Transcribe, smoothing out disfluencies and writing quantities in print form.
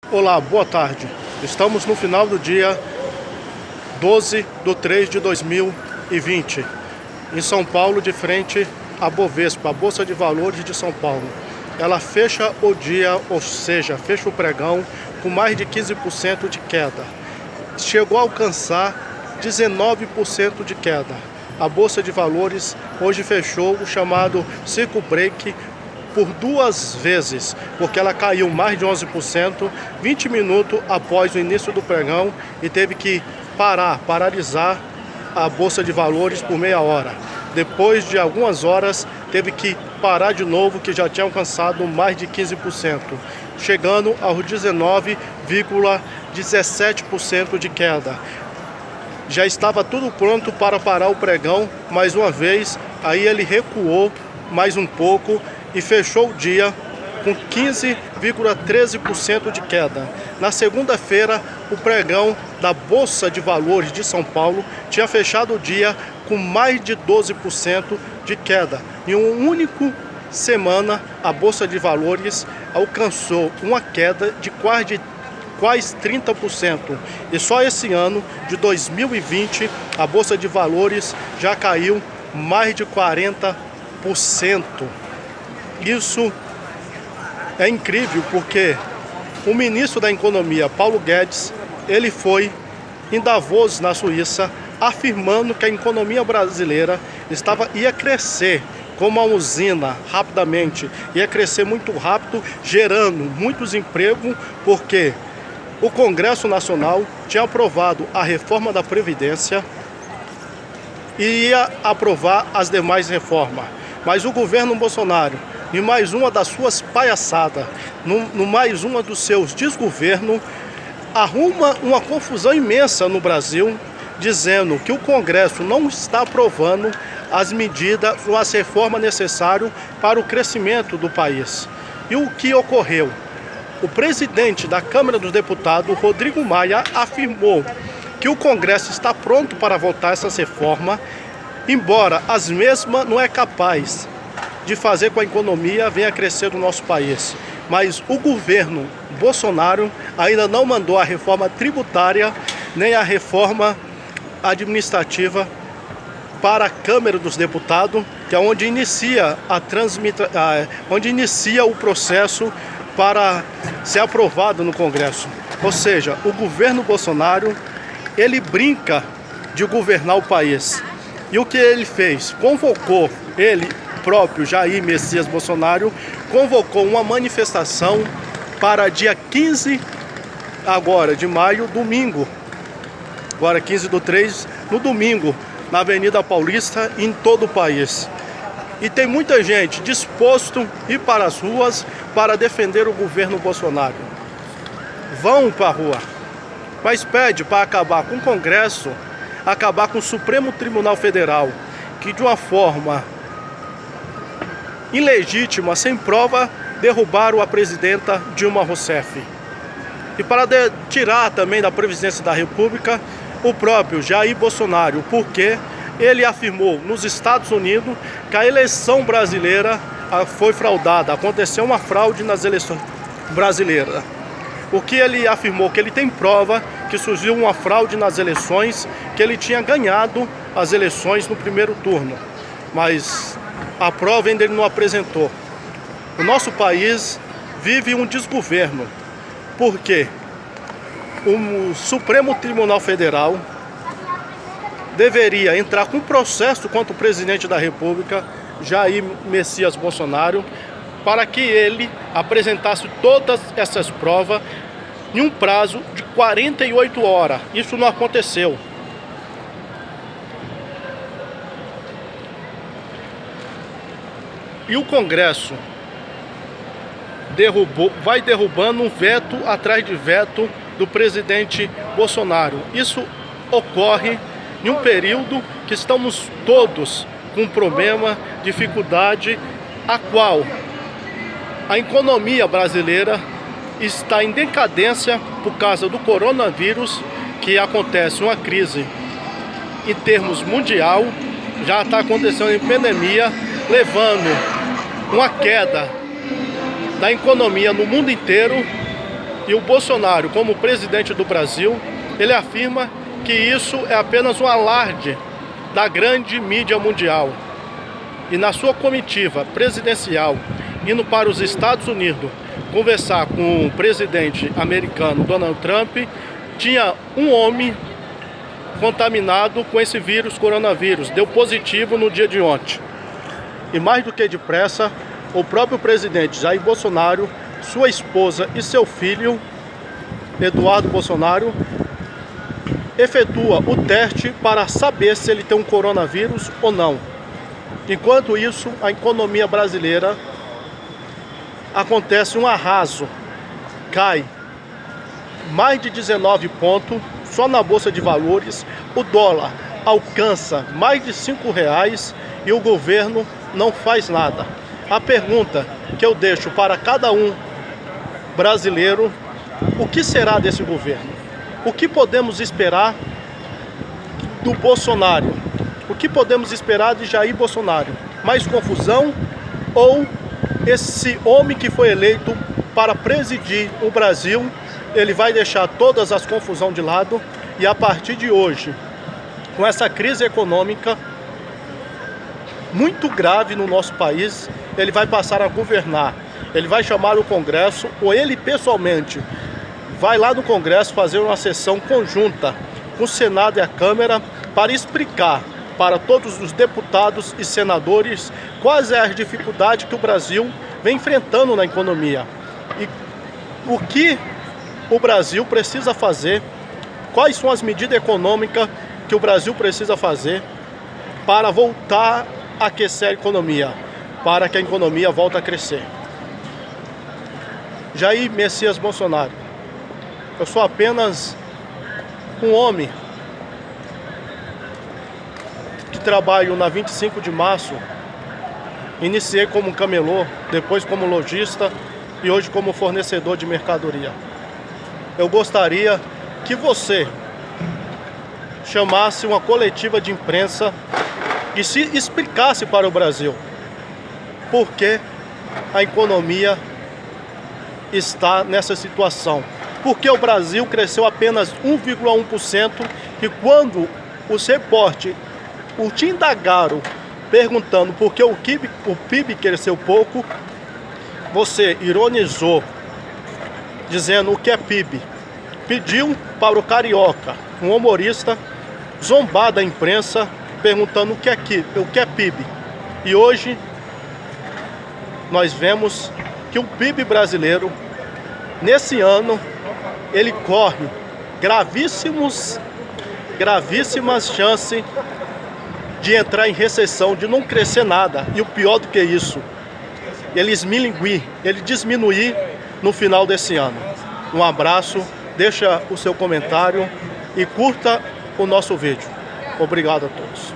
Olá, boa tarde. Estamos no final do dia 12/3/2020, em São Paulo, de frente à Bovespa, a Bolsa de Valores de São Paulo. Ela fecha o dia, ou seja, fecha o pregão com mais de 15% de queda. Chegou a alcançar 19% de queda. A Bolsa de Valores hoje fechou o chamado Circle Break por duas vezes, porque ela caiu mais de 11%, 20 minutos após o início do pregão, e teve que paralisar a Bolsa de Valores por meia hora. Depois de algumas horas, teve que parar de novo, que já tinha alcançado mais de 15%, chegando aos 19,17% de queda. Já estava tudo pronto para parar o pregão, mais uma vez, aí ele recuou mais um pouco e fechou o dia com 15,13% de queda. Na segunda-feira, o pregão da Bolsa de Valores de São Paulo tinha fechado o dia com mais de 12% de queda. Em uma única semana, a Bolsa de Valores alcançou uma queda de quase 30%. E só esse ano de 2020, a Bolsa de Valores já caiu mais de 40%. Isso é incrível, porque o ministro da Economia, Paulo Guedes, ele foi em Davos, na Suíça, afirmando que a economia brasileira ia crescer como uma usina rapidamente, ia crescer muito rápido, gerando muitos empregos, porque o Congresso Nacional tinha aprovado a reforma da Previdência e ia aprovar as demais reformas. Mas o governo Bolsonaro, em mais uma das suas palhaçadas, no mais uma dos seus desgovernos, arruma uma confusão imensa no Brasil, dizendo que o Congresso não está aprovando as medidas ou as reformas necessárias para o crescimento do país. E o que ocorreu? O presidente da Câmara dos Deputados, Rodrigo Maia, afirmou que o Congresso está pronto para votar essas reformas, embora as mesmas não é capaz de fazer com que a economia venha a crescer no nosso país. Mas o governo Bolsonaro ainda não mandou a reforma tributária nem a reforma administrativa para a Câmara dos Deputados, que é onde inicia o processo para ser aprovado no Congresso. Ou seja, o governo Bolsonaro, ele brinca de governar o país. E o que ele fez? Convocou, ele próprio, Jair Messias Bolsonaro, convocou uma manifestação para dia 15 agora de maio, domingo, agora 15/3, no domingo, na Avenida Paulista, em todo o país. E tem muita gente disposto a ir para as ruas para defender o governo Bolsonaro. Vão para a rua, mas pede para acabar com o Congresso, acabar com o Supremo Tribunal Federal, que de uma forma ilegítima, sem prova, derrubaram a presidenta Dilma Rousseff. E para tirar também da presidência da República o próprio Jair Bolsonaro, porque ele afirmou nos Estados Unidos que a eleição brasileira foi fraudada, aconteceu uma fraude nas eleições brasileiras. O que ele afirmou? Que ele tem prova que surgiu uma fraude nas eleições, que ele tinha ganhado as eleições no primeiro turno, mas a prova ainda ele não apresentou. O nosso país vive um desgoverno, porque o Supremo Tribunal Federal deveria entrar com processo contra o presidente da República, Jair Messias Bolsonaro, para que ele apresentasse todas essas provas em um prazo de 48 horas. Isso não aconteceu. E o Congresso vai derrubando um veto atrás de veto do presidente Bolsonaro. Isso ocorre em um período que estamos todos com problema, dificuldade, a qual a economia brasileira está em decadência por causa do coronavírus, que acontece uma crise em termos mundial, já está acontecendo em pandemia, levando uma queda da economia no mundo inteiro E o Bolsonaro, como presidente do Brasil, ele afirma que isso é apenas um alarde da grande mídia mundial. E na sua comitiva presidencial, indo para os Estados Unidos conversar com o presidente americano Donald Trump, tinha um homem contaminado com esse vírus, coronavírus, deu positivo no dia de ontem. E mais do que depressa, o próprio presidente Jair Bolsonaro, sua esposa e seu filho, Eduardo Bolsonaro, efetua o teste para saber se ele tem um coronavírus ou não. Enquanto isso, a economia brasileira acontece um arraso, cai mais de 19 pontos, só na Bolsa de Valores, o dólar alcança mais de R$5 e o governo não faz nada. A pergunta que eu deixo para cada um brasileiro: o que será desse governo? O que podemos esperar do Bolsonaro? O que podemos esperar de Jair Bolsonaro? Mais confusão ou esse homem que foi eleito para presidir o Brasil, ele vai deixar todas as confusões de lado e a partir de hoje, com essa crise econômica muito grave no nosso país, ele vai passar a governar. Ele vai chamar o Congresso, ou ele pessoalmente vai lá no Congresso fazer uma sessão conjunta com o Senado e a Câmara para explicar para todos os deputados e senadores quais é as dificuldades que o Brasil vem enfrentando na economia e o que o Brasil precisa fazer, quais são as medidas econômicas que o Brasil precisa fazer para voltar a aquecer a economia, para que a economia volte a crescer. Jair Messias Bolsonaro, eu sou apenas um homem que trabalho na 25 de março, iniciei como camelô, depois como lojista e hoje como fornecedor de mercadoria. Eu gostaria que você chamasse uma coletiva de imprensa e se explicasse para o Brasil por que a economia está nessa situação. Porque o Brasil cresceu apenas 1,1% e quando os repórteres te indagaram perguntando por que o PIB cresceu pouco, você ironizou dizendo o que é PIB. Pediu para o Carioca, um humorista, zombar da imprensa perguntando o que é PIB. E hoje nós vemos que o PIB brasileiro, nesse ano, ele corre gravíssimas chances de entrar em recessão, de não crescer nada. E o pior do que isso, ele diminuir no final desse ano. Um abraço, deixa o seu comentário e curta o nosso vídeo. Obrigado a todos.